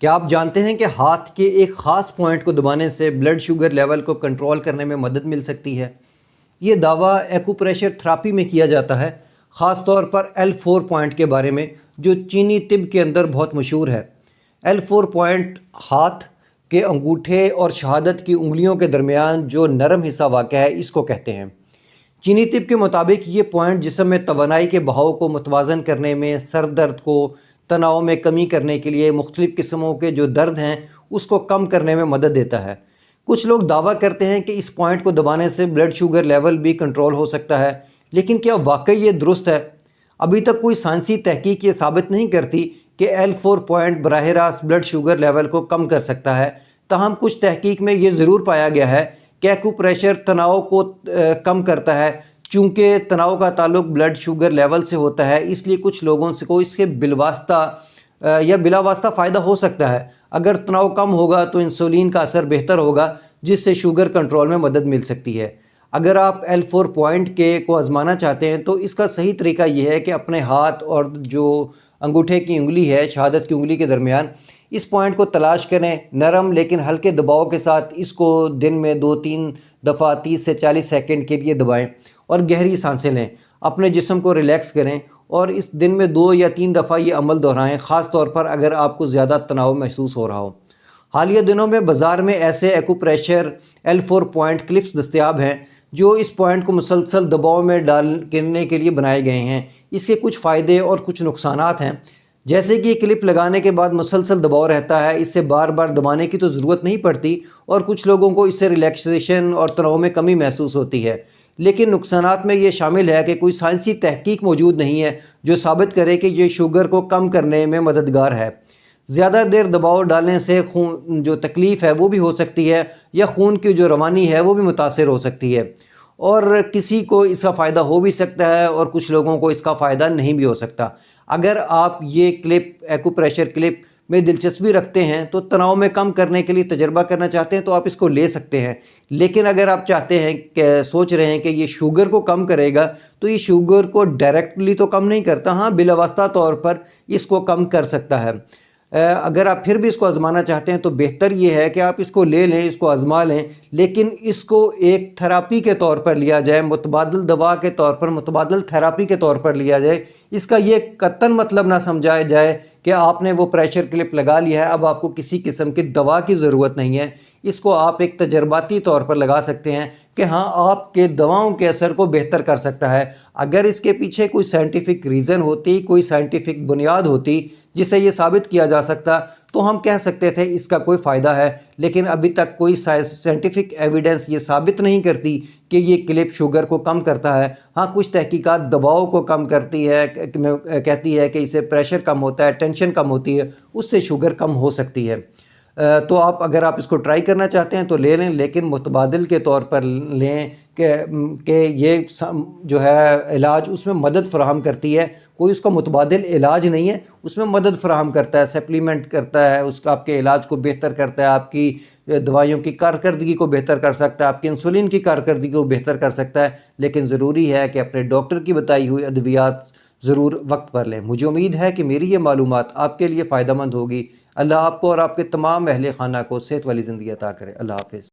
क्या आप जानते हैं कि हाथ के एक ख़ास पॉइंट को दबाने से ब्लड शुगर लेवल को कंट्रोल करने में मदद मिल सकती है। ये दावा एक्यूप्रेशर थेरेपी में किया जाता है, ख़ास तौर पर L4 पॉइंट के बारे में, जो चीनी तिब के अंदर बहुत मशहूर है। L4 पॉइंट हाथ के अंगूठे और शहादत की उंगलियों के दरमियान जो नरम हिस्सा वाक़ है, इसको कहते हैं। चीनी तिब के मुताबिक ये पॉइंट जिस्म में तवानाई के बहाव को मुतवाज़न करने में, सर दर्द को, तनाव में कमी करने के लिए, मुख्तलिफ़ किस्मों के जो दर्द हैं उसको कम करने में मदद देता है। कुछ लोग दावा करते हैं कि इस पॉइंट को दबाने से ब्लड शुगर लेवल भी कंट्रोल हो सकता है, लेकिन क्या वाकई ये दुरुस्त है? अभी तक कोई साइंसी तहकीक ये साबित नहीं करती कि L4 पॉइंट बराह रास्त ब्लड शुगर लेवल को कम कर सकता है। ताहम कुछ तहकीक में ये ज़रूर पाया गया है कि एक्यूप्रेशर तनाव को कम करता है। चूँकि तनाव का ताल्लुक ब्लड शुगर लेवल से होता है, इसलिए कुछ लोगों से को इसके बिलवास्ता या बिलावास्ता फ़ायदा हो सकता है। अगर तनाव कम होगा तो इंसुलिन का असर बेहतर होगा, जिससे शुगर कंट्रोल में मदद मिल सकती है। अगर आप L4 पॉइंट के को आज़माना चाहते हैं तो इसका सही तरीका ये है कि अपने हाथ और जो अंगूठे की उंगली है, शहादत की उंगली के दरमियान, इस पॉइंट को तलाश करें। नरम लेकिन हल्के दबाव के साथ इसको दिन में 2-3 दफ़ा 30 से 40 सेकंड के लिए दबाएं और गहरी सांसें लें। अपने जिस्म को रिलैक्स करें और इस दिन में 2 या 3 दफ़ा ये अमल दोहराएं, ख़ास तौर पर अगर आपको ज़्यादा तनाव महसूस हो रहा हो। हालिया दिनों में बाज़ार में ऐसे एक्यूप्रेशर L4 पॉइंट क्लिप्स दस्तयाब हैं जो इस पॉइंट को मुसलसल दबाव में डालने के लिए बनाए गए हैं। इसके कुछ फ़ायदे और कुछ नुकसानात हैं, जैसे कि क्लिप लगाने के बाद मुसलसल दबाव रहता है, इससे बार बार दबाने की तो ज़रूरत नहीं पड़ती और कुछ लोगों को इससे रिलैक्सेशन और तनाव में कमी महसूस होती है। लेकिन नुकसानात में ये शामिल है कि कोई साइंसी तहकीक मौजूद नहीं है जो साबित करे कि ये शुगर को कम करने में मददगार है। ज़्यादा देर दबाव डालने से खून जो तकलीफ़ है वो भी हो सकती है, या खून की जो रवानी है वो भी मुतासर हो सकती है, और किसी को इसका फ़ायदा हो भी सकता है और कुछ लोगों को इसका फ़ायदा नहीं भी हो सकता। अगर आप ये क्लिप एक्यूप्रेशर क्लिप में दिलचस्पी रखते हैं तो तनाव में कम करने के लिए तजर्बा करना चाहते हैं तो आप इसको ले सकते हैं। लेकिन अगर आप चाहते हैं कि सोच रहे हैं कि ये शुगर को कम करेगा, तो ये शुगर को डायरेक्टली तो कम नहीं करता, हाँ बिलावास्ता तौर पर इसको कम कर सकता है। अगर आप फिर भी इसको आज़माना चाहते हैं तो बेहतर ये है कि आप इसको ले लें, इसको आज़मा लें, लेकिन इसको एक थेरेपी के तौर पर लिया जाए, मुतबादिल दवा के तौर पर, मुतबादिल थेरेपी के तौर पर लिया जाए। इसका ये कतन मतलब ना समझाया जाए कि आपने वो प्रेशर क्लिप लगा लिया है, अब आपको किसी किस्म की दवा की ज़रूरत नहीं है। इसको आप एक तजर्बाती तौर पर लगा सकते हैं कि हाँ, आपके दवाओं के असर को बेहतर कर सकता है। अगर इसके पीछे कोई साइंटिफिक रीज़न होती, कोई साइंटिफिक बुनियाद होती जिससे ये साबित किया जा सकता, तो हम कह सकते थे इसका कोई फ़ायदा है। लेकिन अभी तक कोई साइंटिफिक एविडेंस ये साबित नहीं करती कि ये क्लिप शुगर को कम करता है। हाँ, कुछ तहकीकात दबाव को कम करती है, कहती है कि इससे प्रेशर कम होता है, टेंशन कम होती है, उससे शुगर कम हो सकती है। तो अगर आप इसको ट्राई करना चाहते हैं तो ले लें, लेकिन मुतबादिल के तौर पर लें कि ये जो है इलाज उसमें मदद फ़राहम करती है। कोई उसका मुतबादिल इलाज नहीं है, उसमें मदद फ़राहम करता है, सप्लीमेंट करता है, उसका आपके इलाज को बेहतर करता है, आपकी दवाइयों की कारकर्दगी को बेहतर कर सकता है, आपकी इंसुलिन की कारकर्दगी को बेहतर कर सकता है। लेकिन ज़रूरी है कि अपने डॉक्टर की बताई हुई अद्वियात ज़रूर वक्त पर लें। मुझे उम्मीद है कि मेरी ये मालूमात आपके लिए फ़ायदेमंद होगी। अल्लाह आपको और आपके तमाम अहले खाना को सेहत वाली ज़िंदगी अता करे। अल्लाह हाफ़िज़।